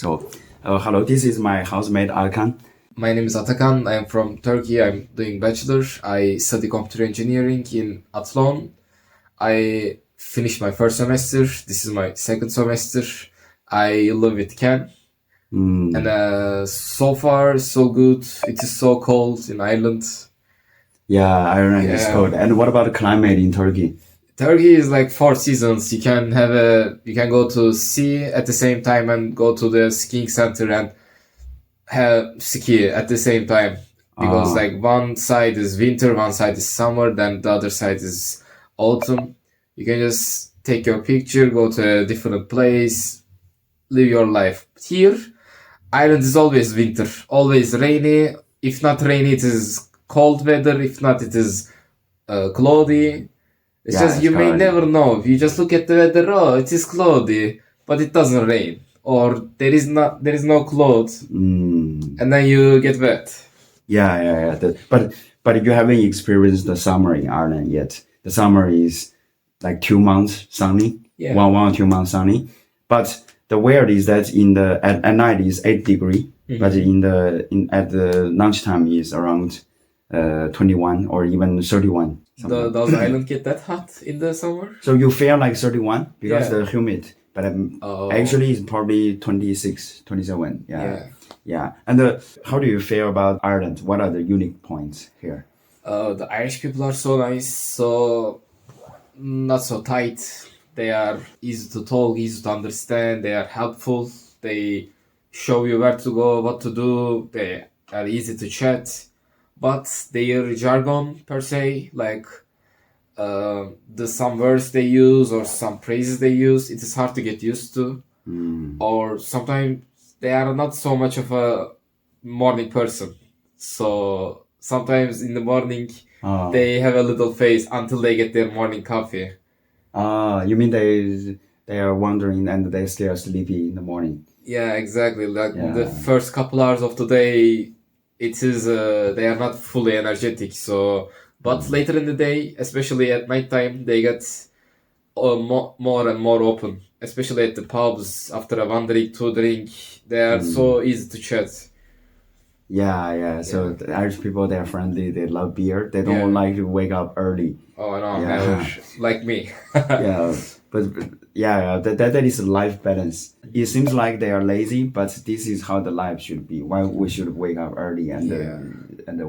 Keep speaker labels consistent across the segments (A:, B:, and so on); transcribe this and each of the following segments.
A: So, hello, this is my housemate Atakan.
B: My name is Atakan. I'm from Turkey. I'm doing bachelor. I study computer engineering in Athlon. I finished my first semester. This is my second semester. I live with Ken. And so far, so good. It is so cold in Ireland.
A: Yeah, Ireland is
B: Yeah.
A: cold. And what about the climate in Turkey?
B: Turkey is like 4 seasons. You can go to sea at the same time and go to the skiing center and have ski at the same time. Because like one side is winter, one side is summer, then the other side is autumn. You can just take your picture, go to a different place, live your life. Here, Ireland is always winter, always rainy. If not rainy, it is cold weather. If not, it is cloudy. It's
A: Yeah,
B: just
A: it's
B: you may
A: cloudy.
B: never know. You just look at the weather. Oh, it is cloudy, but it doesn't rain, or there is no clouds, and then you get wet.
A: Yeah. But you haven't experienced the summer in Ireland yet. The summer is like 2 months sunny,
B: Yeah.
A: one or 2 months sunny. But the weird is that at night is 8 degree, but at the lunchtime is around 21 or even 31.
B: Does Ireland get that hot in the summer?
A: So you feel like 31 because
B: Yeah.
A: the humid, but
B: Oh.
A: actually it's probably 26, 27.
B: Yeah.
A: Yeah. And how do you feel about Ireland? What are the unique points here?
B: The Irish people are so nice, so not so tight. They are easy to talk, easy to understand. They are helpful. They show you where to go, what to do. They are easy to chat. But their jargon per se, like some words they use or some phrases they use, it is hard to get used to. Or sometimes they are not so much of a morning person. So sometimes in the morning they have a little face until they get their morning coffee.
A: You mean they are wandering and they still sleepy in the morning?
B: Yeah, exactly. Like in the
A: Yeah.
B: first couple hours of the day, it is they are not fully energetic. So, but later in the day, especially at nighttime, they get more and more open. Especially at the pubs after a one drink, two drink, they are so easy to chat.
A: Yeah. So the Irish people, they are friendly. They love beer. They don't
B: Yeah.
A: like to wake up early.
B: Oh no,
A: Yeah.
B: never like me.
A: Yeah, but that is a life balance. It seems like they are lazy, but this is how the life should be. Why we should wake up early and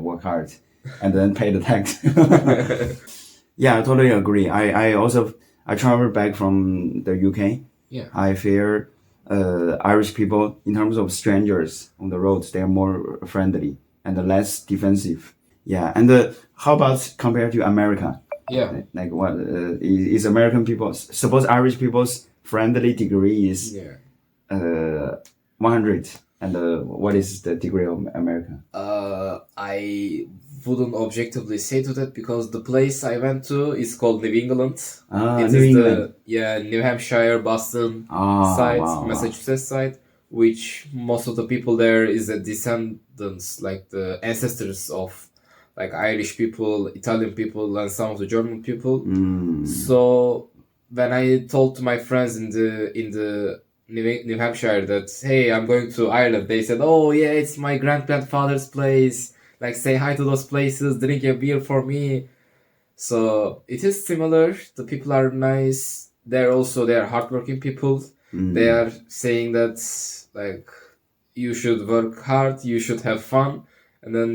A: work hard, and then pay the tax. Yeah, I totally agree. I traveled back from the UK.
B: Yeah.
A: I fear Irish people in terms of strangers on the roads. They are more friendly and less defensive. Yeah, and how about compared to America?
B: Yeah.
A: Like what is American people? Suppose Irish people's friendly degree is
B: Yeah.
A: 100, and what is the degree of America?
B: I wouldn't objectively say to that because the place I went to is called New England. It
A: New
B: is
A: England.
B: New Hampshire, Boston side,
A: Wow.
B: Massachusetts side, which most of the people there is a descendants, like the ancestors of like Irish people, Italian people, and some of the German people. So when I told to my friends in the New Hampshire that hey, I'm going to Ireland, they said, "Oh yeah, it's my grandfather's place. Like say hi to those places, drink a beer for me." So it is similar. The people are nice. They are hardworking people. They are saying that like you should work hard, you should have fun, and then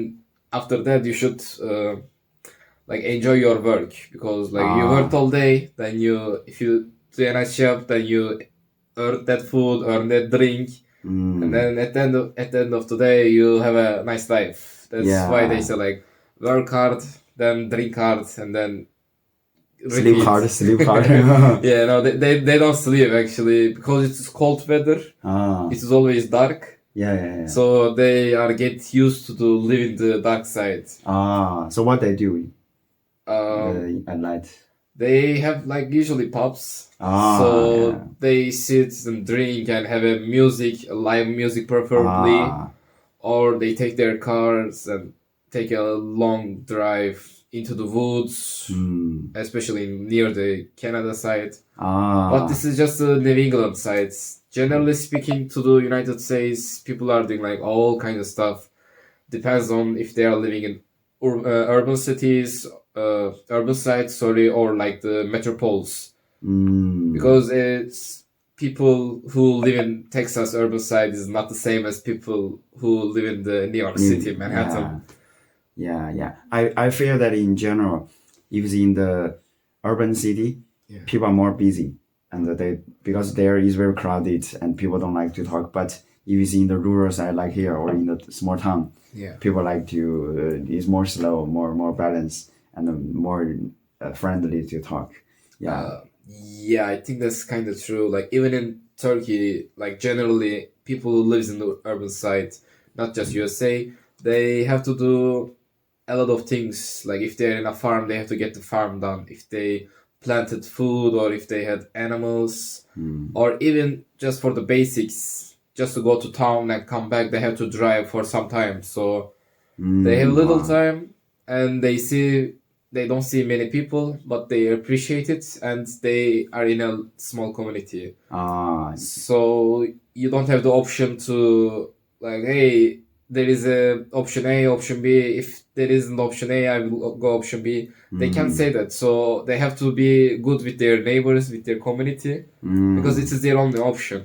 B: after that you should like enjoy your work because like you worked all day. Then if you do a nice job, then you earn that food, earn that drink, and then at the end of the day you have a nice life. That's why they say like work hard, then drink hard, and then
A: Sleep hard.
B: Yeah, no, they don't sleep actually because it's cold weather. It is always dark.
A: Yeah.
B: So they are get used to live in the dark side.
A: So what they do at night?
B: They have like usually pubs.
A: Yeah.
B: They sit and drink and have a live music preferably, or they take their cars and take a long drive into the woods,
A: Mm.
B: especially near the Canada side.
A: Ah.
B: But this is just the New England side. Generally speaking, to the United States, people are doing like all kind of stuff. Depends on if they are living in urban cities, urban sites, sorry, or like the metropoles.
A: Mm.
B: Because it's people who live in Texas urban side is not the same as people who live in the New York City, Manhattan.
A: Yeah. I feel that in general, if it's in the urban city,
B: Yeah.
A: people are more busy, and because there is very crowded and people don't like to talk. But if it's in the rural side, like here, or in the small town,
B: Yeah.
A: people like to it's more slow, more balanced, and more friendly to talk. Yeah.
B: Yeah, I think that's kind of true. Like even in Turkey, like generally people who lives in the urban side, not just USA, they have to do a lot of things. Like if they're in a farm, they have to get the farm done. If they planted food or if they had animals, or even just for the basics, just to go to town and come back, they have to drive for some time. So they have little
A: Wow.
B: time and they don't see many people, but they appreciate it and they are in a small community.
A: Ah.
B: So you don't have the option to like, hey, there is a option A, option B. If there isn't option A, I will go option B. They can't say that. So they have to be good with their neighbors, with their community, because it is their only option.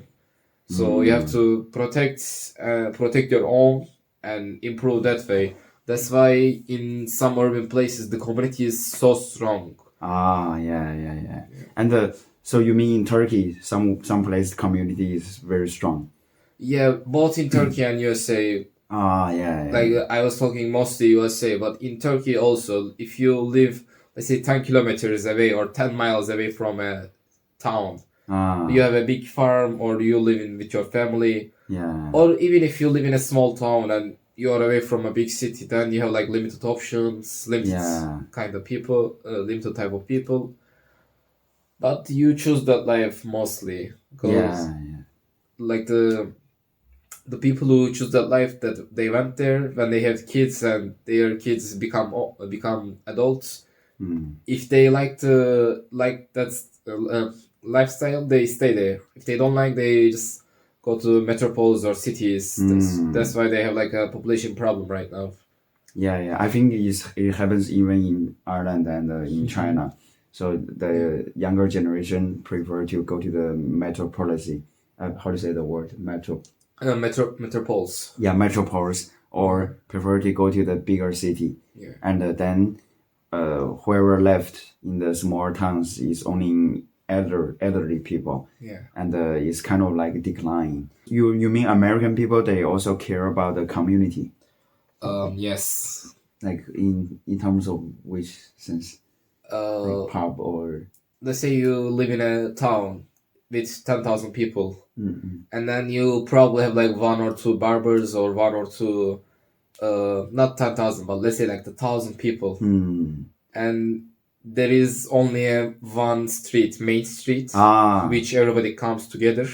B: So you have to protect your own and improve that way. That's why in some urban places the community is so strong.
A: Ah, yeah. And so you mean in Turkey, some place community is very strong.
B: Yeah, both in Turkey and USA.
A: Ah, yeah.
B: Like I was talking mostly USA, but in Turkey also, if you live, let's say, 10 kilometers away or 10 miles away from a town, you have a big farm or you live in with your family,
A: Yeah.
B: or even if you live in a small town and you are away from a big city, then you have like limited options, limited kind of people, limited type of people. But you choose that life mostly because like the people who choose that life, that they went there when they have kids and their kids become adults. If they like that lifestyle, they stay there. If they don't like, they just go to metropoles or cities. That's why they have like a population problem right now.
A: Yeah. I think it happens even in Ireland and in China. So the younger generation prefer to go to the metropolis. How to say the word
B: metropoles.
A: Yeah, metropolis, or prefer to go to the bigger city.
B: Yeah.
A: And then whoever left in the small towns is only elderly people.
B: Yeah.
A: And it's kind of like decline. You mean American people, they also care about the community?
B: Yes.
A: Like in terms of which sense? Like pub or...
B: Let's say you live in a town with 10,000 people, and then you probably have like one or two barbers or one or two, not 10,000, but let's say like the 1,000 people, and there is only one street, main street, which everybody comes together.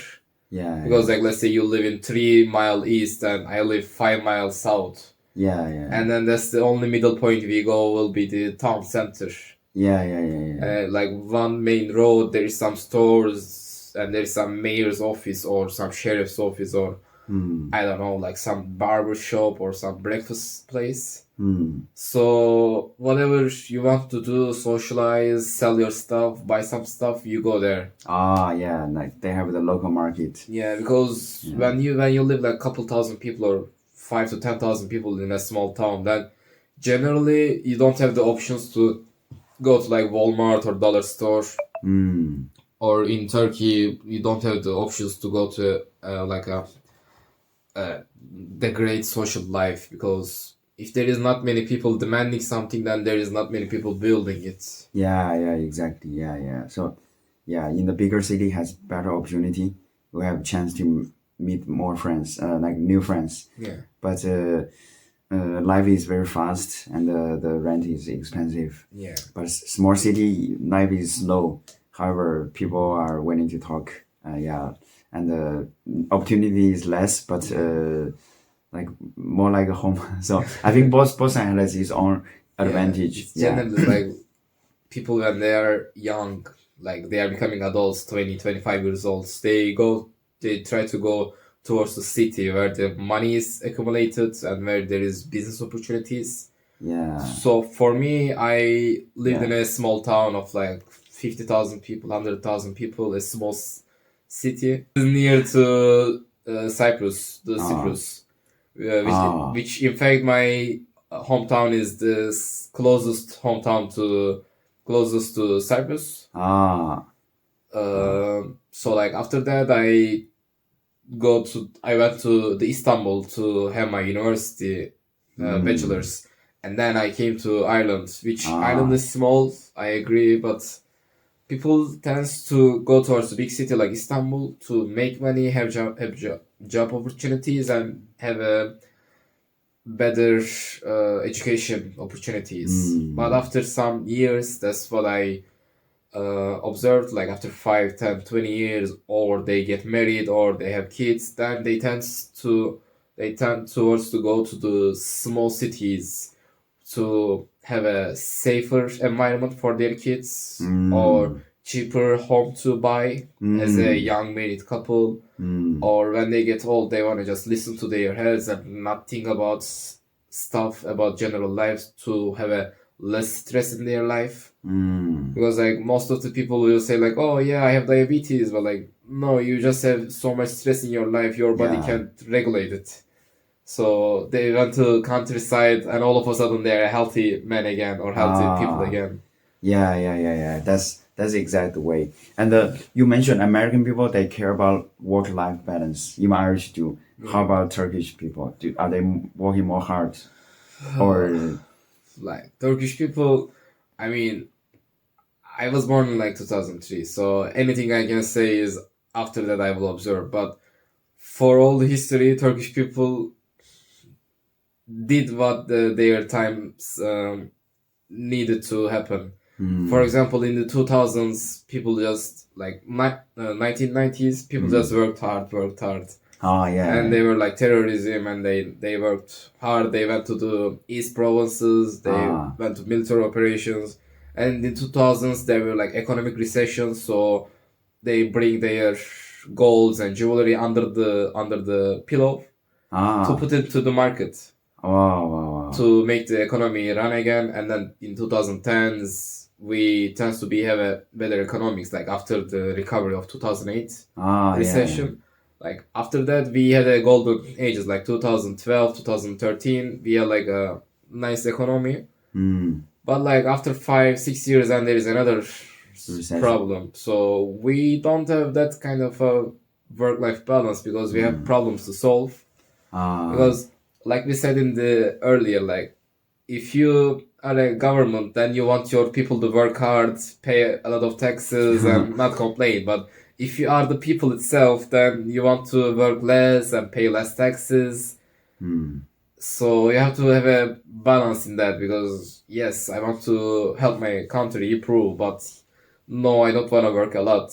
A: Yeah.
B: Because like let's say you live in 3 mile east and I live 5 miles south.
A: Yeah.
B: And then that's the only middle point we go will be the town center.
A: Yeah.
B: Like one main road, there is some stores and there is some mayor's office or some sheriff's office or I don't know, like some barber shop or some breakfast place. So whatever you want to do, socialize, sell your stuff, buy some stuff, you go there.
A: Yeah, like they have the local market.
B: Yeah, because when you live like a couple thousand people or 5 to 10,000 people in a small town, then generally you don't have the options to go to like Walmart or dollar store. Or in Turkey, you don't have the options to go to the great social life, because if there is not many people demanding something, then there is not many people building it.
A: Yeah, exactly. Yeah. So, in the bigger city has better opportunity. We have chance to meet more friends, like new friends.
B: Yeah.
A: But life is very fast and the rent is expensive.
B: Yeah.
A: But small city life is slow. However, people are willing to talk. And the opportunity is less, but like more like a home. So I think both sides has its own advantage.
B: It's generally like people when they are young, like they are becoming adults, 20, 25 years old, they try to go towards the city where the money is accumulated and where there is business opportunities.
A: Yeah.
B: So for me, I lived in a small town of like 50,000 people, 100,000 people, a small city near to Cyprus, Cyprus, which in fact my hometown is the closest to Cyprus. So like after that, I went to the Istanbul to have my university bachelor's, and then I came to Ireland, which Ireland is small, I agree, but people tends to go towards the big city like Istanbul to make money, have job opportunities, and have a better education opportunities. But after some years, that's what I observed, like after 5, 10, 20 years, or they get married or they have kids, then they tend towards to go to the small cities to have a safer environment for their kids or cheaper home to buy as a young married couple, or when they get old they want to just listen to their heads and not think about stuff about general life to have a less stress in their life. Because like most of the people will say like, oh yeah, I have diabetes, but like no, you just have so much stress in your life, your body can't regulate it. So they went to countryside and all of a sudden they're healthy men again or healthy people again.
A: Yeah. That's the exact way. And you mentioned American people, they care about work-life balance. Even Irish do. How about Turkish people? Are they working more hard? Or
B: like Turkish people, I mean, I was born in like 2003, so anything I can say is after that I will observe. But for all the history, Turkish people did what their times needed to happen. For example, in the 2000s, people just like 1990s, people just worked hard. And they were like terrorism, and they worked hard. They went to the East provinces. They went to military operations. And in 2000s, there were like economic recession, so they bring their golds and jewelry under the pillow to put it to the market. To make the economy run again. And then in 2010s, we tend to have a better economics, like after the recovery of 2008 recession. Like after that, we had a golden ages, like 2012, 2013. We had like a nice economy. But like after 5, 6 years, and there is another problem. So we don't have that kind of a work-life balance because we have problems to solve. Because like we said in the earlier, like if you are a government, then you want your people to work hard, pay a lot of taxes and not complain. But if you are the people itself, then you want to work less and pay less taxes. So you have to have a balance in that, because yes, I want to help my country improve, but no, I don't want to work a lot.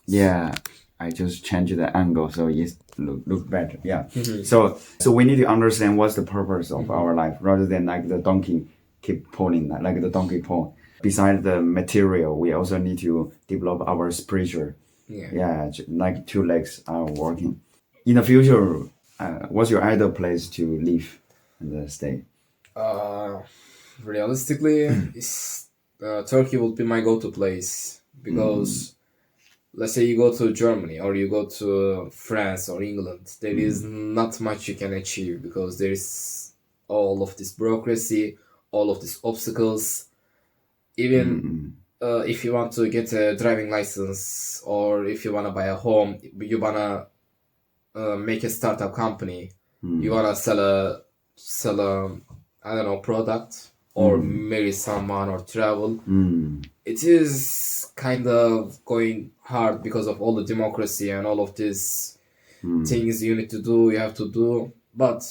A: Yeah, I just changed the angle so it look better. Yeah. So we need to understand what's the purpose of our life, rather than like the donkey keep pulling, like the donkey pull. Besides the material, we also need to develop our spiritual. Like 2 legs are working. In the future, what's your ideal place to live and stay?
B: Realistically, Turkey would be my go-to place, because let's say you go to Germany or you go to France or England, there is not much you can achieve, because there is all of this bureaucracy, all of these obstacles. Even if you want to get a driving license, or if you want to buy a home, you want to make a startup company, you want to sell a I don't know, product, or marry someone or travel, it is kind of going hard because of all the democracy and all of these things you have to do. But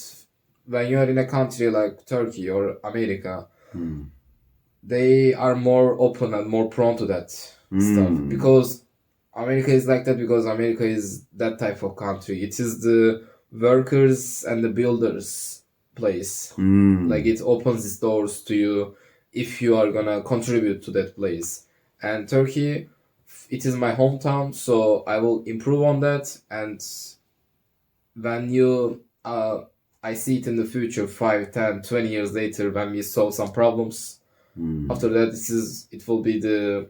B: when you are in a country like Turkey or America, they are more open and more prone to that stuff, because America is like that, because America is that type of country. It is the workers and the builders place.
A: Mm.
B: Like it opens its doors to you if you are gonna contribute to that place. And Turkey, it is my hometown, so I will improve on that. And when you I see it in the future, 5, 10, 20 years later, when we solve some problems, after that it will be the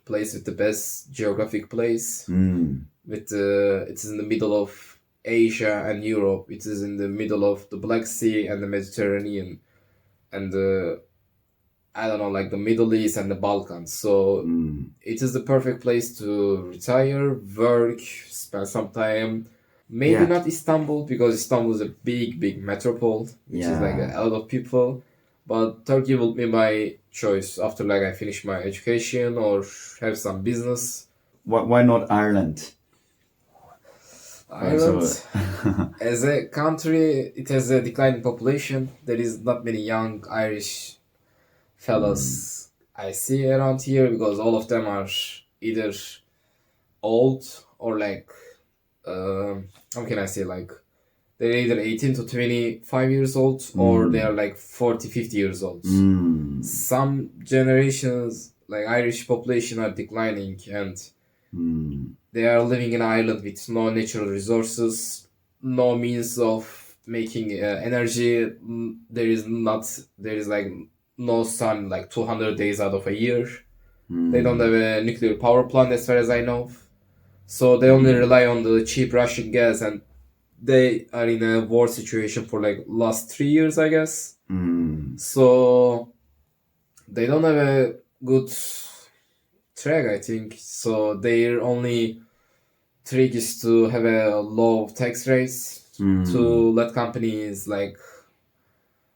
B: place with the best geographic place. With it is in the middle of Asia and Europe. It is in the middle of the Black Sea and the Mediterranean, and the I don't know, like the Middle East and the Balkans. So it is the perfect place to retire, work, spend some time. Maybe
A: Yeah.
B: not Istanbul, because Istanbul is a big, big metropole, which is like a lot of people. But Turkey will be my choice after like I finish my education or have some business.
A: Why not Ireland?
B: Ireland,
A: Also,
B: as a country, it has a declining population. There is not many young Irish fellas I see around here, because all of them are either old or like, how can I say, like they're either 18 to 25 years old, or they are like 40, 50 years old. Some generations, like Irish population, are declining, and they are living in Ireland with no natural resources, no means of making energy. There is like no sun like 200 days out of a year. They don't have a nuclear power plant as far as I know. So they only rely on the cheap Russian gas, and they are in a war situation for like last 3 years, I guess. So they don't have a good track, I think. So their only trick is to have a low tax rates to let companies like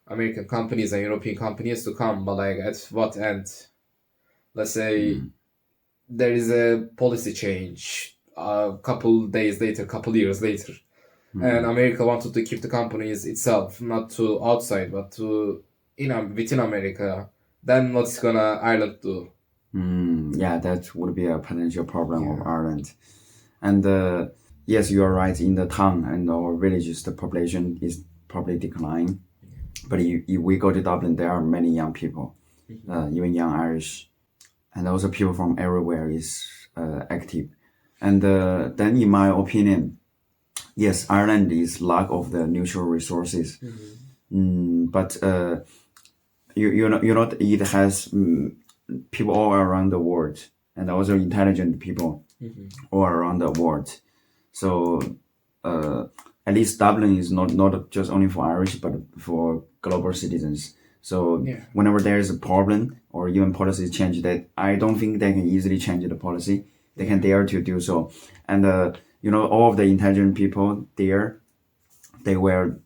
B: American companies and European companies to come, but like at what end? Let's say there is a policy change a couple days later, couple years later, and America wanted to keep the companies itself, not to outside, but to within America. Then what's gonna Ireland do?
A: Yeah, that would be a potential problem of Ireland. And yes, you are right. In the town and our villages, the population is probably declining. But if we go to Dublin, there are many young people, even young Irish, and also people from everywhere is active. And then, in my opinion, yes, Ireland is lack of the natural resources. But it has people all around the world, and also intelligent people all around the world. So at least Dublin is not just only for Irish, but for global citizens. So whenever there is a problem or even policy change, that I don't think they can easily change the policy. They can dare to do so. And all of the intelligent people there, they were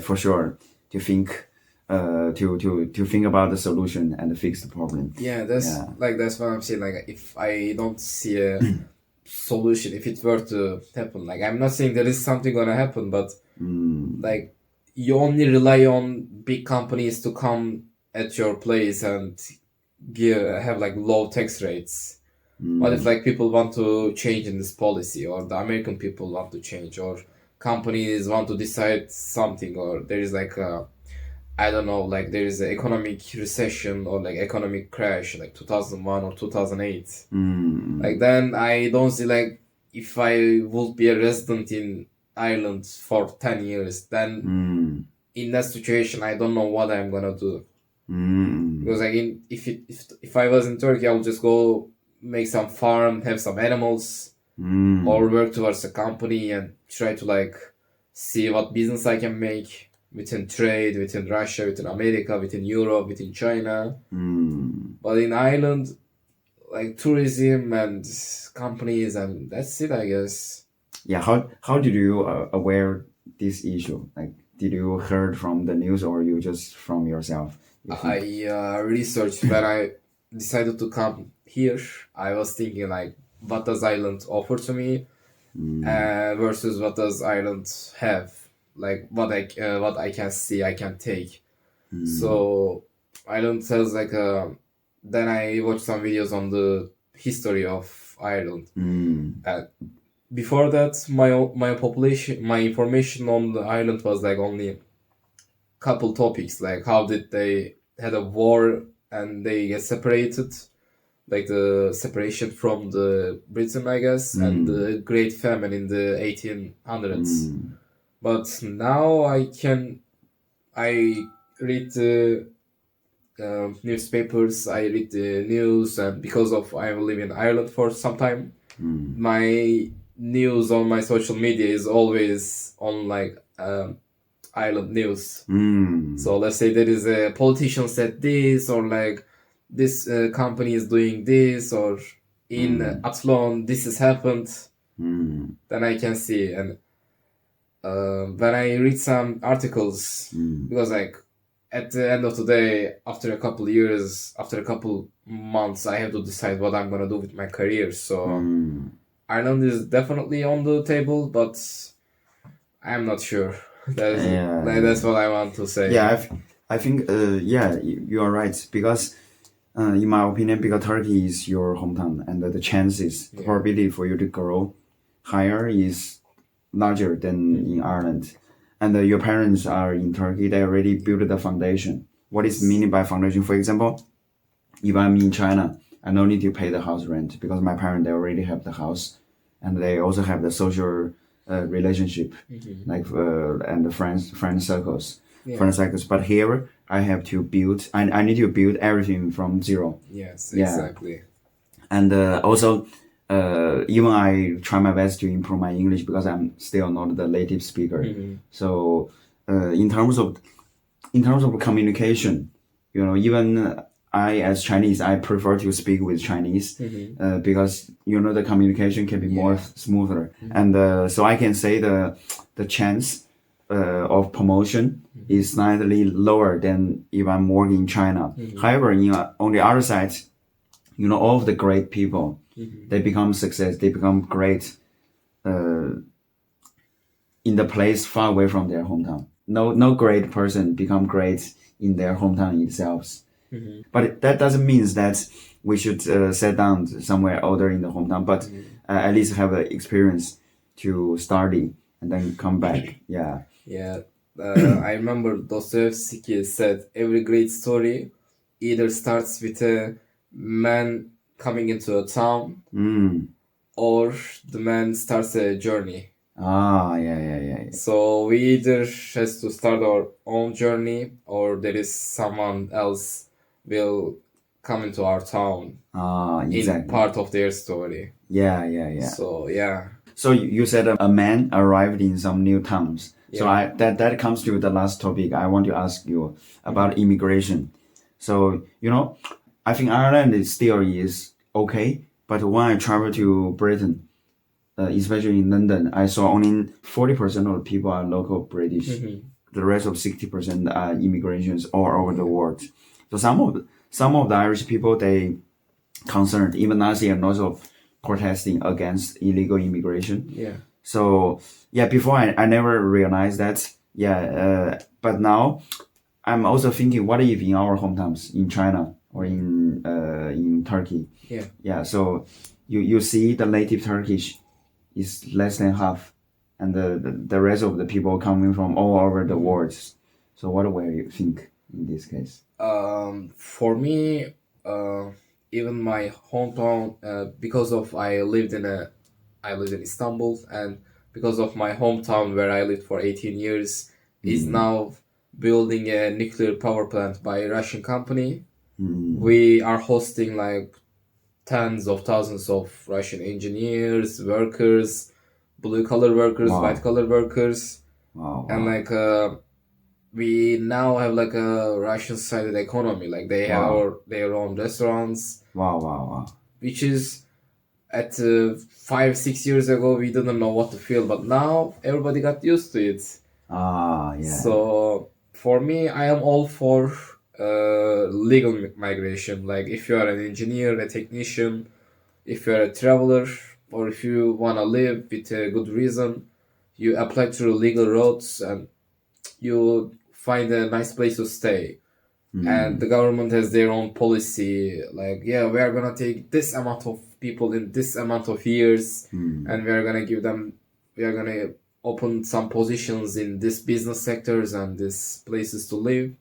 A: for sure to think to think about the solution and fix the problem.
B: That's what I'm saying. Like if I don't see a solution, if it were to happen, like I'm not saying there is something gonna happen, but like you only rely on big companies to come at your place and have like low tax rates. What if like people want to change in this policy, or the American people want to change, or companies want to decide something, or there is like I don't know, like there is an economic recession or like economic crash like 2001 or 2008. Like then I don't see, like if I would be a resident in Ireland for 10 years, then in that situation I don't know what I'm gonna do. Because like if I was in Turkey, I would just go make some farm, have some animals, or work towards a company and try to like see what business I can make within trade, within Russia, within America, within Europe, within China. But in Ireland, like tourism and companies, and that's it, I guess.
A: Yeah, how did you aware this issue? Like, did you heard from the news, or you just from yourself?
B: I researched when I decided to come here. I was thinking like, what does Ireland offer to me, versus what does Ireland have? Like what I can see, I can take. So Ireland tells like then I watched some videos on the history of Ireland. Before that, my information on the island was like only couple topics, like how did they had a war and they get separated, like the separation from the Britain, I guess, and the Great Famine in the 1800s. But now I read the newspapers, I read the news, and because of I live in Ireland for some time, my news on my social media is always on like Ireland news. So let's say there is a politician said this, or like this company is doing this, or in Athlon this has happened. Then I can see, and when I read some articles, because like at the end of the day, after a couple of years, after a couple months, I have to decide what I'm gonna do with my career. So Ireland is definitely on the table, but I'm not sure. That's what I want to say.
A: Yeah, I think you are right, because in my opinion, because Turkey is your hometown, and the chances, the probability for you to grow higher is larger than in Ireland. And your parents are in Turkey, they already built the foundation. What is meaning by foundation? For example, if I'm in China, I don't need to pay the house rent because my parents, they already have the house, and they also have the social relationship, like and the friend circles. But here I have to build. I need to build everything from zero.
B: Yes, exactly.
A: And also, even I try my best to improve my English because I'm still not the native speaker. So in terms of communication, even I as Chinese, I prefer to speak with Chinese because the communication can be more smoother, and so I can say the chance of promotion is slightly lower than if I'm working in China. However, on the other side, all of the great people, they become success, they become great in the place far away from their hometown. No great person become great in their hometown itself. But that doesn't mean that we should sit down somewhere older in the hometown, but at least have an experience to study and then come back. Yeah.
B: I remember Dostoevsky said every great story either starts with a man coming into a town or the man starts a journey.
A: Yeah.
B: So we either has to start our own journey, or there is someone else will come into our town in part of their story.
A: Yeah.
B: So yeah.
A: So you said a man arrived in some new towns. So that comes to the last topic I want to ask you about immigration. So I think Ireland is still okay, but when I travel to Britain, especially in London, I saw only 40% of the people are local British. The rest of 60% are immigrations all over the world. So some of the Irish people, they concerned even last year and also protesting against illegal immigration. So before I never realized that. But now I'm also thinking, what if in our hometowns in China or in Turkey? So you see the native Turkish is less than half, and the rest of the people coming from all over the world. So what do you think in this case?
B: For me, even my hometown, because of I lived in Istanbul, and because of my hometown where I lived for 18 years is now building a nuclear power plant by a Russian company. We are hosting like tens of thousands of Russian engineers, workers, blue collar workers, white collar workers, and like we now have like a Russian sided economy. Like they have their own restaurants. Which is at 5-6 years ago we didn't know what to feel, but now everybody got used to it. So for me, I am all for legal migration. Like if you are an engineer, a technician, if you are a traveler, or if you want to live with a good reason, you apply through legal roads and you find a nice place to stay. And the government has their own policy, like we are gonna take this amount of people in this amount of years, and we are gonna open some positions in this business sectors and these places to live,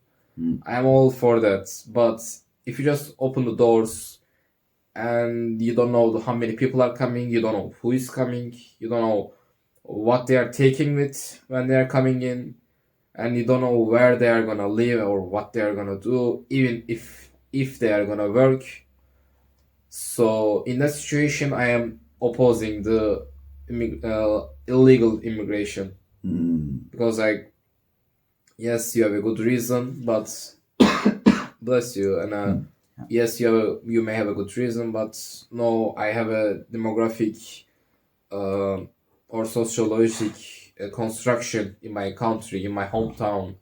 B: I'm all for that. But if you just open the doors and you don't know how many people are coming, you don't know who is coming, you don't know what they are taking with when they are coming in, and you don't know where they are gonna live or what they are gonna do, even if they are gonna work. So in that situation, I am opposing the illegal immigration, because like, yes, you have a good reason, but bless you, and yes, you may have a good reason, but no, I have a demographic or sociologic construction in my country, in my hometown.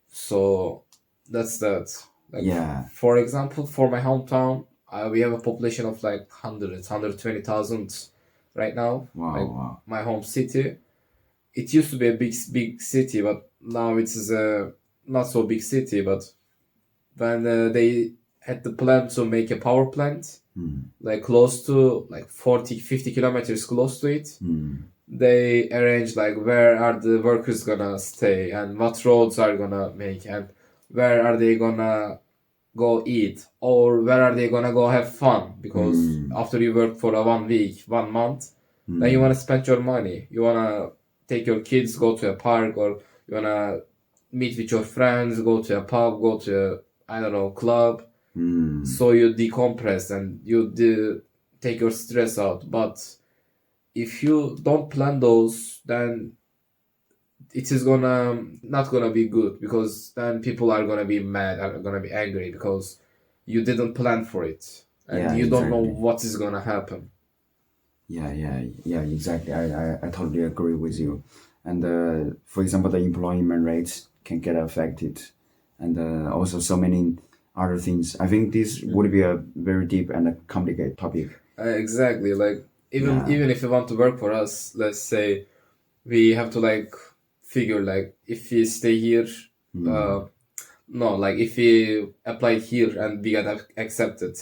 B: So that's that. Like,
A: Yeah.
B: for example, for my hometown, we have a population of like 120,000 right now.
A: Wow,
B: Like
A: wow.
B: my home city. It used to be a big city, but now it is a not so big city. But when they had the plan to make a power plant, like close to like 40, 50 kilometers close to it, they arranged like where are the workers gonna stay and what roads are gonna make and where are they gonna go eat or where are they gonna go have fun, because after you work for a 1 week, 1 month, then you wanna spend your money. You wanna take your kids, go to a park, or you wanna meet with your friends, go to a pub, go to a, I don't know, club. So you decompress and you take your stress out. But if you don't plan those, then it is gonna not gonna be good, because then people are gonna be mad, are gonna be angry, because you didn't plan for it and
A: Yeah,
B: you don't know
A: exactly.
B: what is gonna happen.
A: Yeah, exactly. I totally agree with you. And for example, the employment rates can get affected, and also so many other things. I think this would be a very deep and a complicated topic.
B: Exactly. Like
A: Yeah.
B: even if you want to work for us, let's say we have to like figure like if we stay here, no, like if we apply here and we get accepted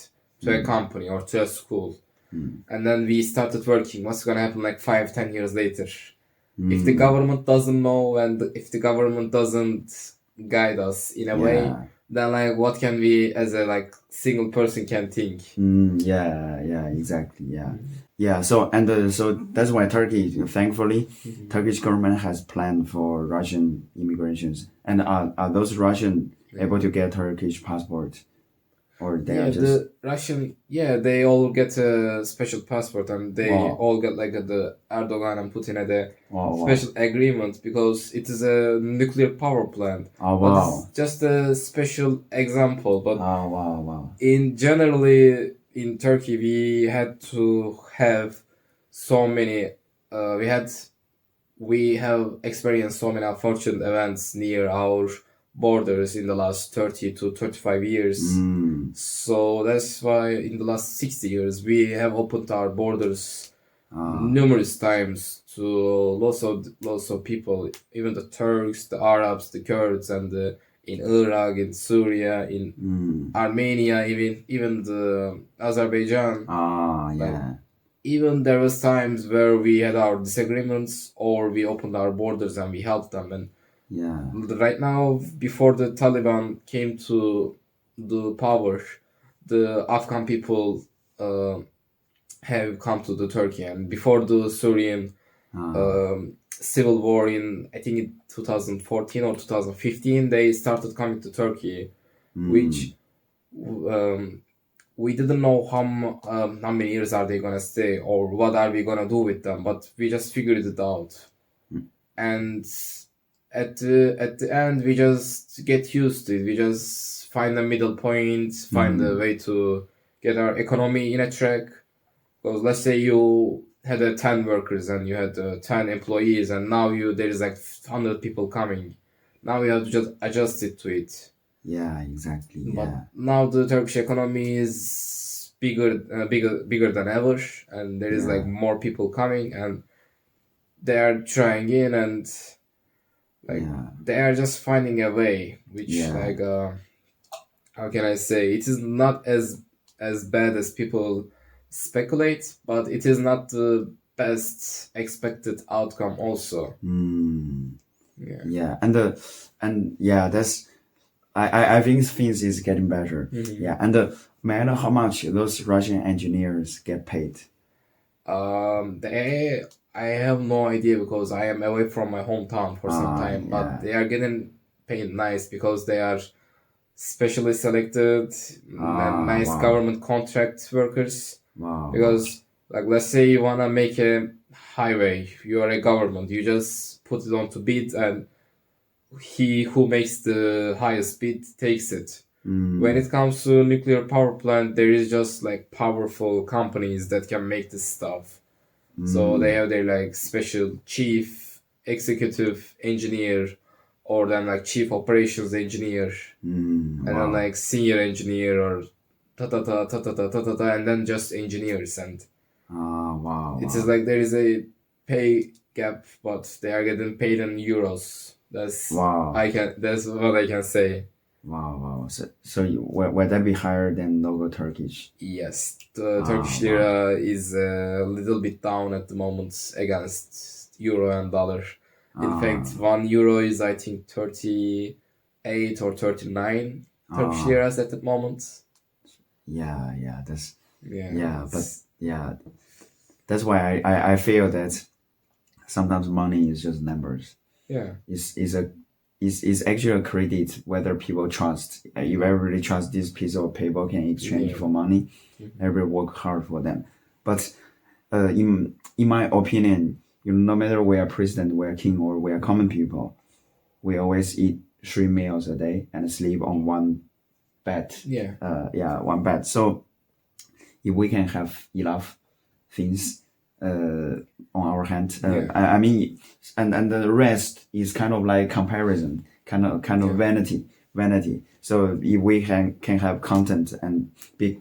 B: to a company or to a school, and then we started working, what's gonna happen like 5, 10 years later? If the government doesn't know and if the government doesn't guide us in a way,
A: Yeah.
B: then like what can we as a like single person can think?
A: Yeah, exactly. Yeah. So that's why Turkey, thankfully, Turkish government has planned for Russian immigrations. And are those Russian able to get Turkish passport, or they
B: Yeah,
A: are just
B: the Russian, yeah, they all get a special passport and they
A: wow,
B: all get like the Erdogan and Putin had a
A: wow.
B: special agreement because it is a nuclear power plant.
A: Oh
B: But
A: wow,
B: it's just a special example. But
A: oh wow.
B: in generally in Turkey, we had to have so many. We had we have experienced so many unfortunate events near our borders in the last 30 to 35 years. So that's why in the last 60 years we have opened our borders numerous times to lots of people, even the Turks, the Arabs, the Kurds, and in Iraq, in Syria, in Armenia, even the Azerbaijan.
A: Yeah.
B: Even there was times where we had our disagreements or we opened our borders and we helped them. And
A: Yeah.
B: right now, before the Taliban came to the power, the Afghan people have come to the Turkey, and before the Syrian civil war in I think in 2014 or 2015, they started coming to Turkey, which we didn't know how many years are they gonna stay or what are we gonna do with them, but we just figured it out, and at the end we just get used to it. We just find a middle point, find a way to get our economy in a track. Because let's say you had 10 workers and you had 10 employees, and now there is like 100 people coming. Now you have to just adjust it to it.
A: Yeah, exactly.
B: But
A: Yeah.
B: now the Turkish economy is bigger than ever, and there is like more people coming, and they are trying in, and like they are just finding a way, which like how can I say, it is not as bad as people speculate, but it is not the best expected outcome also. Yeah.
A: Yeah, and yeah, that's I think things is getting better. Yeah, and may I know how much those Russian engineers get paid?
B: They I have no idea because I am away from my hometown for some time, but
A: Yeah.
B: they are getting paid nice because they are specially selected and nice
A: Wow.
B: government contract workers.
A: Wow.
B: Because like let's say you wanna make a highway, you are a government, you just put it onto bid and he who makes the highest bid takes it. When it comes to nuclear power plant, there is just like powerful companies that can make this stuff. So they have their like special chief executive engineer, or then like chief operations engineer, and then like senior engineer or ta ta ta ta ta ta ta ta, ta and then just engineers. And
A: Wow.
B: it is like there is a pay gap, but they are getting paid in euros. That's
A: Wow.
B: That's what I can say.
A: Wow. So would that be higher than local Turkish?
B: Yes, the Turkish lira is a little bit down at the moment against euro and dollar. In fact, 1 euro is I think 38 or 39 Turkish liras at the moment.
A: Yeah, that's
B: Yeah,
A: but yeah, that's why I feel that sometimes money is just numbers.
B: Yeah,
A: is actually a credit whether people trust. If everybody trusts this piece of paper can exchange for money, everybody work hard for them. But in my opinion, no matter we are president, we are king, or we are common people, we always eat 3 meals a day and sleep on one bed. One bed. So if we can have enough things on our hand, I mean, and the rest is kind of like comparison, kind of vanity. So if we can have content and be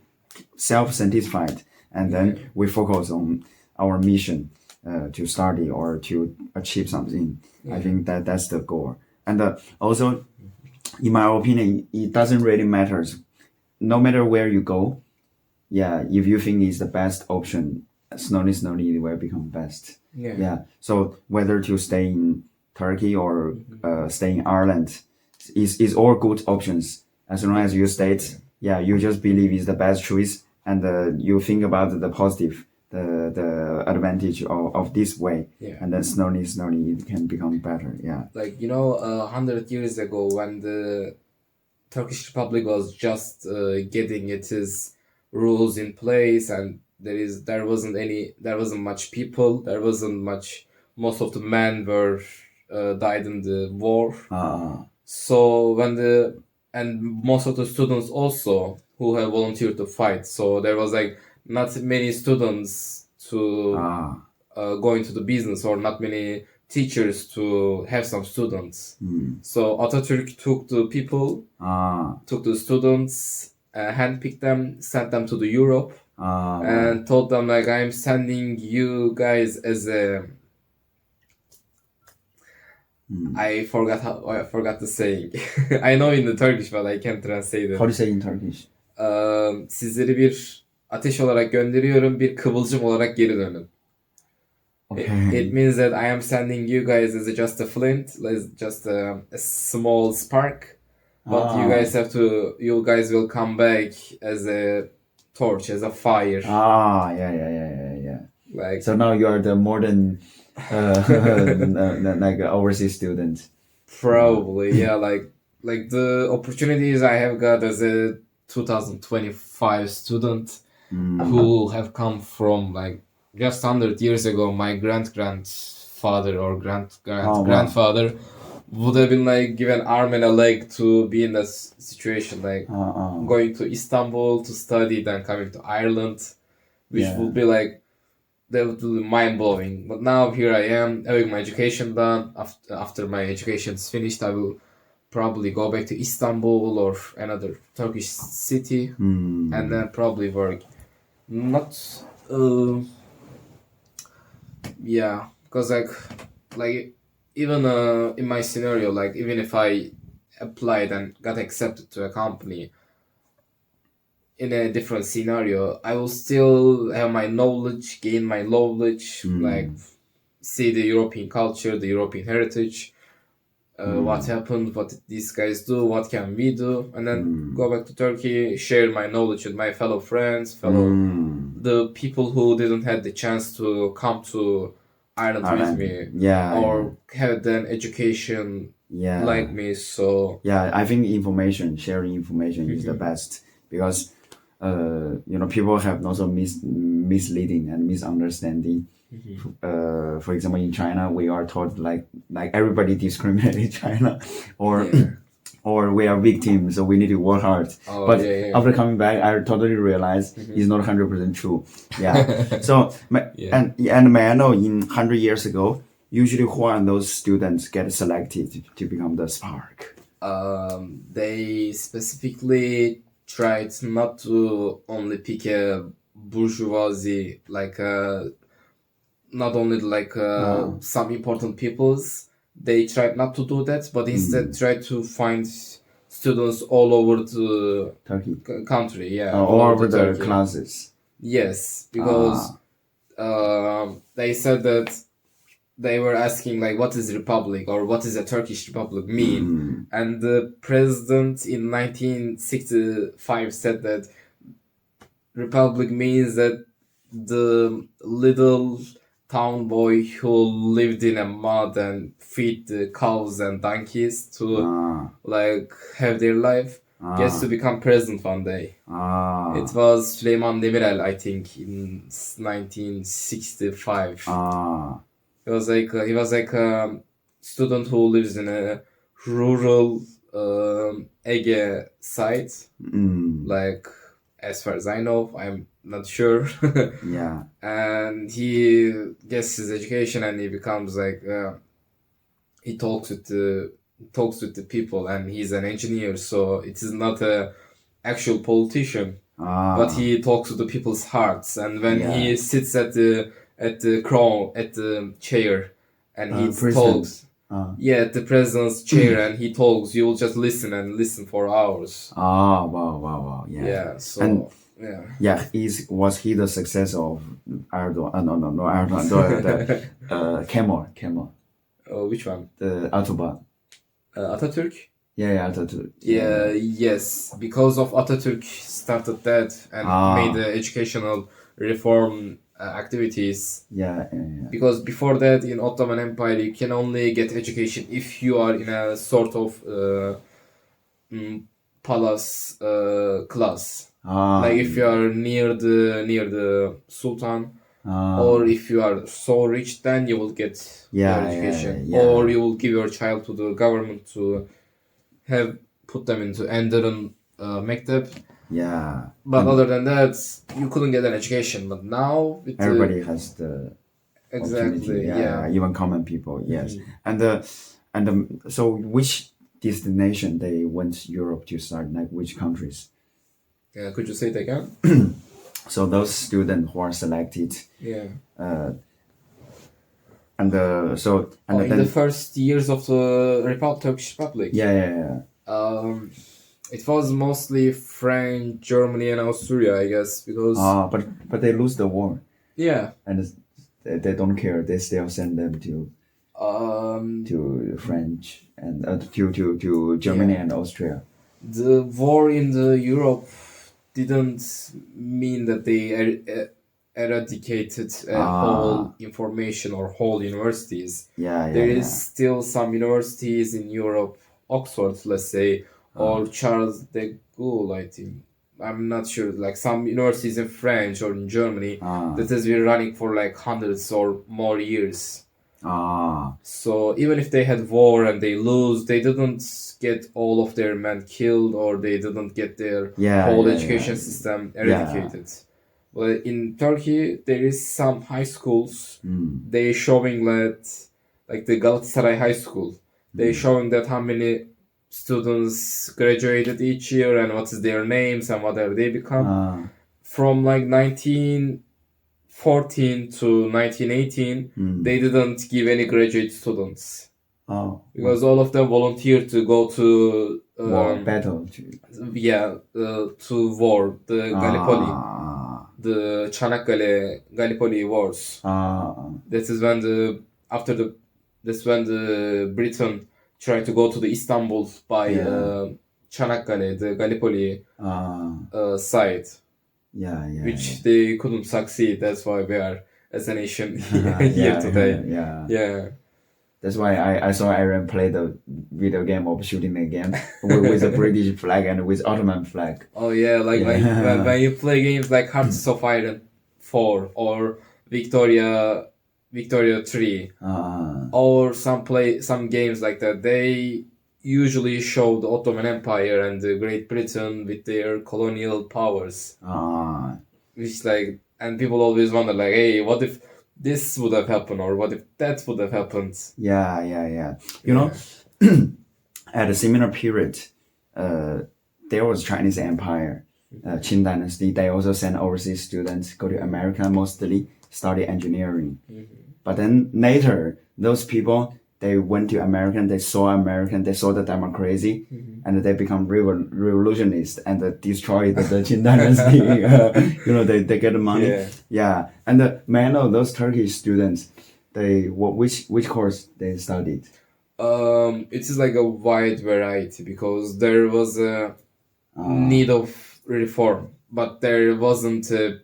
A: self-satisfied, and then we focus on our mission to study or to achieve something. I think that's the goal. And also, in my opinion, it doesn't really matter. No matter where you go, if you think it's the best option, slowly it will become best. So whether to stay in Turkey or stay in Ireland, is all good options as long as you state. You just believe it's the best choice, and you think about the positive, the advantage of this way, and then slowly it can become better.
B: Like 100 years ago when the Turkish Republic was just getting its rules in place, and there wasn't much people, most of the men were died in the war. So and most of the students also who have volunteered to fight, so there was like not many students to go into the business, or not many teachers to have some students. So Atatürk took the people, took the students, handpicked them, sent them to the Europe, and told them like, I'm sending you guys as a I forgot the saying. I know in the Turkish but I can't translate it.
A: How do you say in Turkish?
B: Sizleri bir ateş olarak gönderiyorum, bir kıvılcım olarak geri dönün. It means that I am sending you guys as just a flint, just a small spark, but you guys will come back as a torch, as a fire.
A: Yeah.
B: Like,
A: so now you are the modern like overseas student.
B: Probably, like the opportunities I have got as a 2025 student who have come from like just 100 years ago. My grandfather or grandfather would have been like given arm and a leg to be in that situation, like going to Istanbul to study, then coming to Ireland, which would be like, that would be mind-blowing. But now here I am having my education done. After my education is finished, I will probably go back to Istanbul or another Turkish city, and then probably work. Because like even in my scenario, like even if I applied and got accepted to a company, in a different scenario, I will still have my knowledge, gain my knowledge, like see the European culture, the European heritage, what happened, what did these guys do, what can we do, and then go back to Turkey, share my knowledge with my fellow friends, the people who didn't have the chance to come to Ireland with me, or had an education like me. So
A: I think sharing information is the best, because people have lots of misleading and misunderstanding. For example, in China, we are taught like everybody discriminated China, or we are victims, so we need to work hard. But after coming back, I totally realized it's not 100% true. Yeah. So and may I know, in 100 years ago, usually who are those students get selected to become the spark?
B: They specifically tried not to only pick a bourgeoisie, like not only like some important peoples. They tried not to do that, but instead tried to find students all over the country. Yeah,
A: all over the classes.
B: Yes, because they said that they were asking like, what is republic, or what is a Turkish republic mean? And the president in 1965 said that republic means that the little town boy who lived in a mud and feed the cows and donkeys to like have their life gets to become president one day. It was Süleyman Demirel, I think, in 1965. He was like a student who lives in a rural Ege site. Like, as far as I know, I'm not sure. And he gets his education and he becomes like he talks with the people, and he's an engineer, so it is not a actual politician, but he talks to the people's hearts. And when he sits at the chair and he talks at the president's chair and he talks, you will just listen for hours.
A: Wow.
B: So
A: was he the successor of Erdogan? No, Erdogan. Kemal.
B: Which one?
A: The Autobahn.
B: Atatürk?
A: Atatürk.
B: Yes. Because of Atatürk started that and made the educational reform activities. Because before that, in Ottoman Empire, you can only get education if you are in a sort of palace class. Like if you are near the Sultan. Or if you are so rich, then you will get your education. Or you will give your child to the government to put them into Enderun Mektep. But other than that, you couldn't get an education. But now
A: everybody has the
B: exactly
A: even common people. Yes. So which destination they went Europe to start? Like which countries?
B: Could you say it again?
A: So those students who are selected,
B: in the first years of the Turkish Republic, it was mostly French, Germany, and Austria, I guess, because
A: but they lose the war, and they don't care. They still send them to French and to Germany and Austria.
B: The war in the Europe didn't mean that they eradicated whole information or whole universities. There is still some universities in Europe, Oxford, let's say, or Charles de Gaulle, I think. I'm not sure. Like some universities in France or in Germany that has been running for like hundreds or more years. So even if they had war and they lose, they didn't get all of their men killed, or they didn't get their whole education system eradicated. But in Turkey, there is some high schools. They showing that, like the Galatasaray High School, they showing that how many students graduated each year and what is their names and what have they become. From like 1914 to 1918, they didn't give any graduate students.
A: Oh,
B: because all of them volunteered to go to
A: war battle.
B: to war, the Gallipoli,
A: Ah,
B: the Çanakkale Gallipoli wars. That is when that's when the Britain tried to go to the Istanbul by Çanakkale, the Gallipoli side, which they couldn't succeed. That's why we are as a nation here today. Yeah.
A: That's why I saw Aaron play the video game of shooting a game with a British flag and with Ottoman flag.
B: Oh yeah, like when you play games like Hearts of Iron 4 or Victoria 3 or some games like that, they usually show the Ottoman Empire and the Great Britain with their colonial powers. Which and people always wonder like, hey, what if this would have happened, or what if that would have happened?
A: You know, at a similar period, there was Chinese Empire, Qin Dynasty. They also sent overseas students go to America, mostly study engineering. But then later, those people, they went to America, they saw the democracy, and they become revolutionists and destroyed the Qin Dynasty. They get money. And may I know those Turkish students, which course they studied?
B: It is like a wide variety, because there was a need of reform, but there wasn't a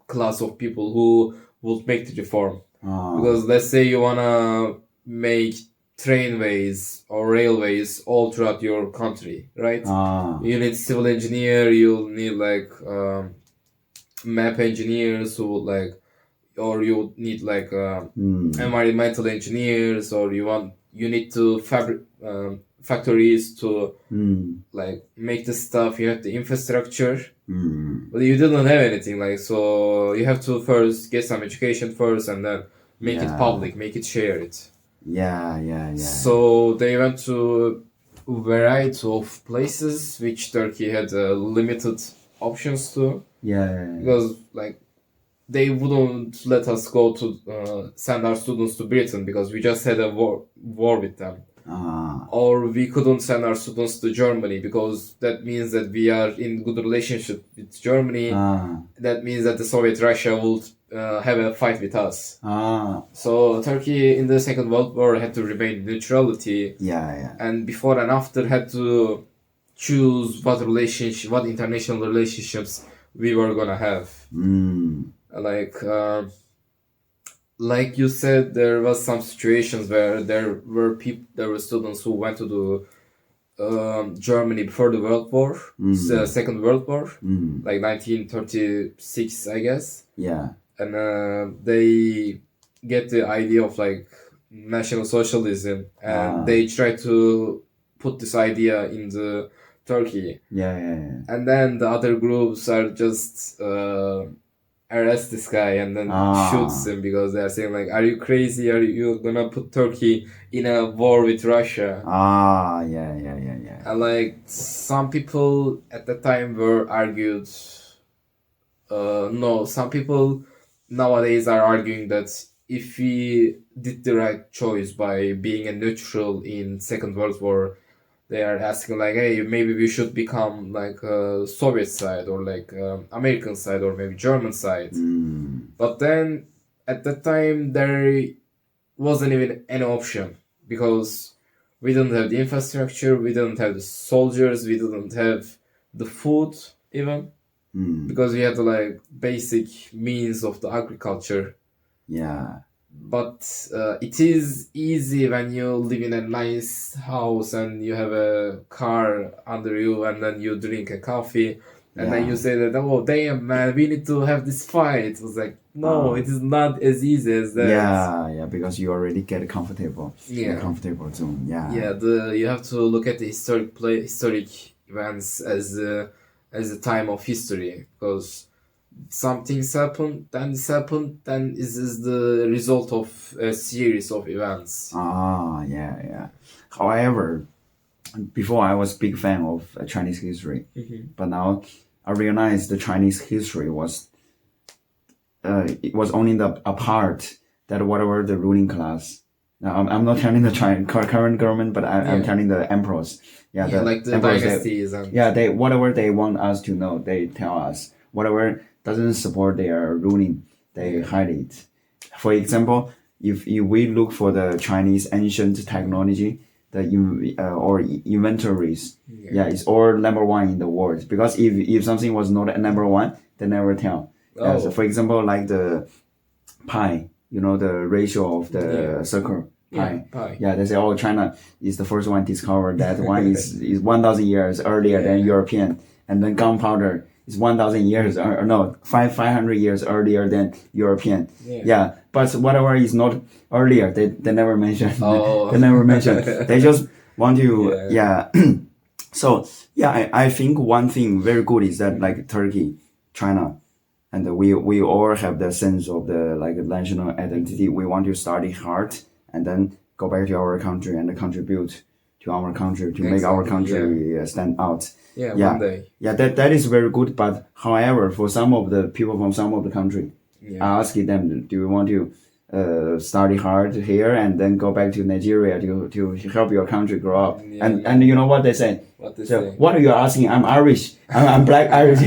B: class of people who would make the reform. Because let's say you wanna make trainways or railways all throughout your country, right? You need civil engineer, you'll need map engineers or you need environmental engineers, or you need to factories to make the stuff. You have the infrastructure, but you didn't have anything so you have to first get some education first, and then make it public, make it shared. So they went to a variety of places which Turkey had limited options to. Because they wouldn't let us go to send our students to Britain because we just had a war with them. Or we couldn't send our students to Germany because that means that we are in good relationship with Germany. That means that the Soviet Russia would have a fight with us. So Turkey in the Second World War had to remain neutrality. And before and after had to choose what international relationships we were gonna have. Like you said, there was some situations where there were students who went to the Germany before the World War, the Second World War, 1936, I guess. And they get the idea of National Socialism, and they try to put this idea in the Turkey. And then the other groups are just arrest this guy and then shoots him because they are saying are you crazy? Are you gonna put Turkey in a war with Russia? And some people at the time were argued. No, some people nowadays are arguing that if we did the right choice by being a neutral in Second World War, they are asking hey, maybe we should become a Soviet side or American side or maybe German side. But then at that time there wasn't even any option because we didn't have the infrastructure, we didn't have the soldiers, we didn't have the food even because we had the basic means of the agriculture. But it is easy when you live in a nice house and you have a car under you and then you drink a coffee and then you say that, oh damn man, we need to have this fight. It was no, it is not as easy as that.
A: Because you already get comfortable. Comfortable zone.
B: You have to look at the historic events as a time of history, because some things happen, then this happened, then this is the result of a series of events.
A: However, before I was big fan of Chinese history, but now I realized the Chinese history was it was only a part that whatever the ruling class No, I'm not telling the current government, but I'm telling the emperors. Yeah,
B: yeah,
A: the
B: like the
A: emperors,
B: dynasties and
A: yeah, they whatever they want us to know, they tell us. Whatever doesn't support their ruling, they hide it. For example, if we look for the Chinese ancient technology, or inventories, it's all number one in the world. Because if something was not number one, they never tell. Yeah, so for example, like the pi, the ratio of the circle pi.
B: pi.
A: Yeah, they say, oh, China is the first one discovered that one is 1,000 years earlier than European, and then gunpowder is 1,000 years, or no, 500 years earlier than European. Yeah, but whatever is not earlier, they never mention.
B: Oh.
A: They never mention. They just want to, So, I think one thing very good is that like Turkey, China, and we all have the sense of the like national identity. We want to study hard and then go back to our country and contribute to our country to make our country stand out.
B: One day.
A: Yeah, that is very good. But however, for some of the people from some of the country, I asked them, do you want to study hard here and then go back to Nigeria to help your country grow up? And you know what they say? What are you asking? I'm Irish. I'm black Irish.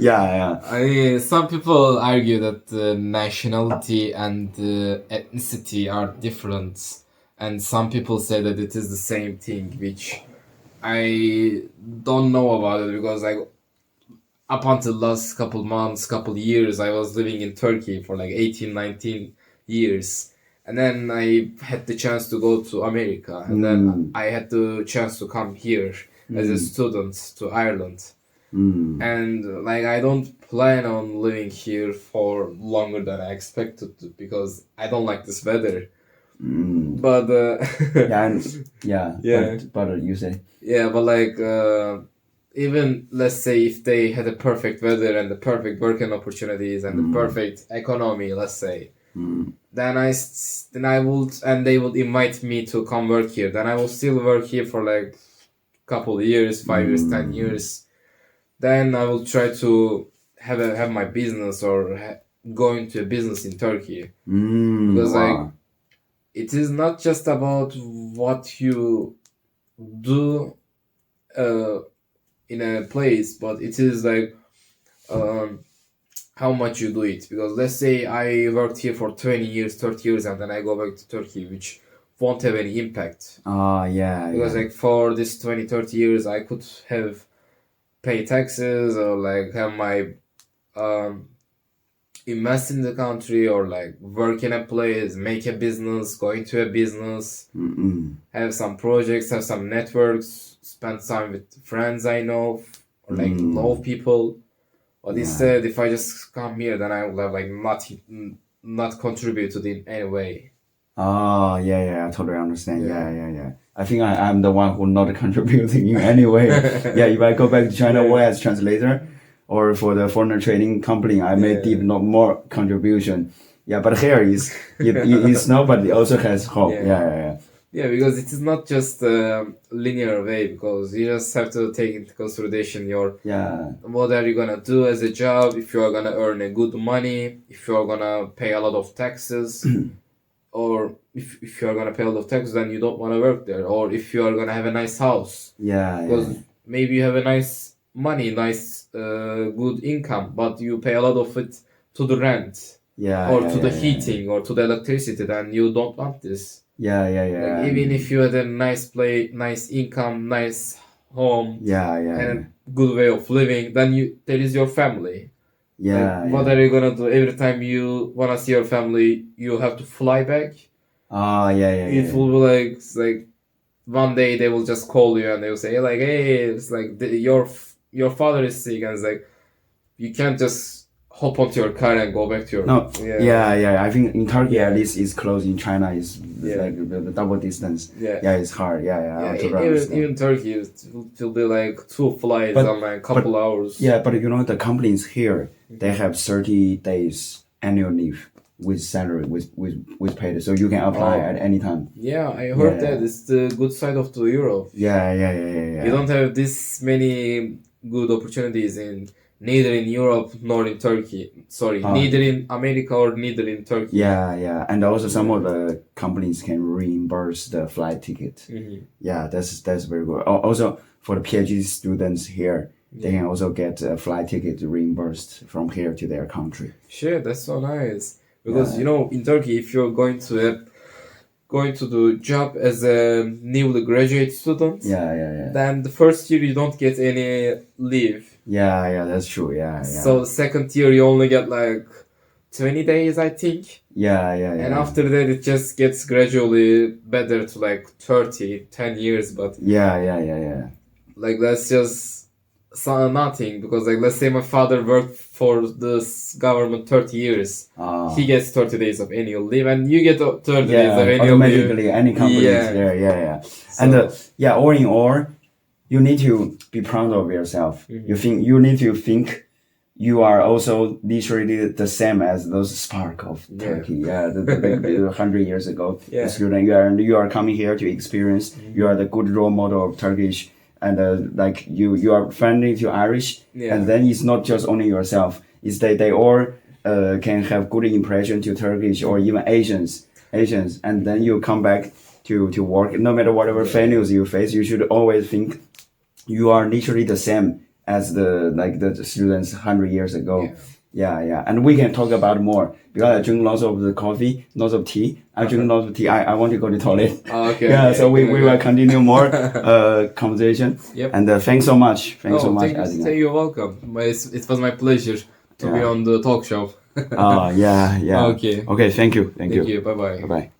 B: I mean, some people argue that nationality and ethnicity are different, and some people say that it is the same thing, which I don't know about it, because like up until last couple months, couple years, I was living in Turkey for like 18, 19 years. And then I had the chance to go to America. And then I had the chance to come here as a student to Ireland. And like I don't plan on living here for longer than I expected to, because I don't like this weather. But
A: but you say
B: but like even let's say if they had a perfect weather and the perfect working opportunities and the perfect economy, let's say, then I would, and they would invite me to come work here, then I will still work here for like couple of years, 5 years, 10 years. Then I will try to have my business or go into a business in Turkey, because like it is not just about what you do in a place, but it is like how much you do it. Because let's say I worked here for 20 years, 30 years, and then I go back to Turkey, which won't have any impact. Because like for this 20, 30 years, I could have pay taxes or like have my invest in the country, or like work in a place, make a business, go into a business, have some projects, have some networks, spend time with friends I know, or like know people. But instead, if I just come here, then I will have like not contribute to it in any way.
A: I totally understand. Yeah. I think I'm the one who not contributing in any way. If I go back to China, as translator or for the foreign trading company, I may give no more contribution. But here it's not, but it also has hope.
B: Yeah, because it is not just a linear way, because you just have to take into consideration what are you gonna do as a job, if you are gonna earn a good money, if you are gonna pay a lot of taxes, or if you are gonna pay a lot of taxes, then you don't want to work there, or if you are gonna have a nice house. Because maybe you have a nice money, good income, but you pay a lot of it to the rent, or to the heating, or to the electricity, then you don't want this. Like, even if you had a nice place, nice income, nice home, and a good way of living, then there is your family. What are you gonna do? Every time you wanna see your family, you have to fly back. It will be like one day they will just call you and they will say like, hey, it's like your father is sick, and it's like you can't just hop onto your car and go back to your
A: I think in Turkey at least it's close. In China is like the double distance. It's hard.
B: Even Turkey it will be like 2 flights on like a couple hours.
A: But the companies here, they have 30 days annual leave with salary, with paid, so you can apply at any time.
B: I heard that it's the good side of Europe. You don't have this many good opportunities in neither in Europe nor in Turkey. Sorry, neither in America or neither in Turkey.
A: Yeah. And also some of the companies can reimburse the flight ticket. Yeah, that's very good. Also for the PhD students here, they can also get a flight ticket reimbursed from here to their country.
B: Sure, that's so nice. Because in Turkey, if you're going to do job as a newly graduate student, then the first year you don't get any leave.
A: Yeah, that's true. Yeah.
B: So the second year you only get like 20 days, I think.
A: Yeah.
B: And after that it just gets gradually better to like 30, 10 years, but
A: yeah.
B: like that's just nothing, because like let's say my father worked for this government 30 years. He gets 30 days of annual leave, and you get 30 days of annual leave.
A: Automatically, any company is there. Yeah. So, and all in all, you need to be proud of yourself. You need to think you are also literally the same as those spark of Turkey. The 100 years ago, the student, you are coming here to experience. You are the good role model of Turkish. And like you are friendly to Irish, and then it's not just only yourself. It's that they all can have good impression to Turkish or even Asians, and then you come back to work. No matter whatever failures you face, you should always think you are literally the same as the students 100 years ago. Yeah. And we can talk about more, because I drink lots of the coffee, lots of tea. I drink lots of tea. I want to go to toilet.
B: Okay.
A: So we will continue more conversation.
B: Yep.
A: And thanks so much. Thanks so much.
B: You're welcome. It was my pleasure to be on the talk show.
A: Yeah.
B: Okay.
A: Thank you.
B: Thank you. Bye bye.
A: Bye bye.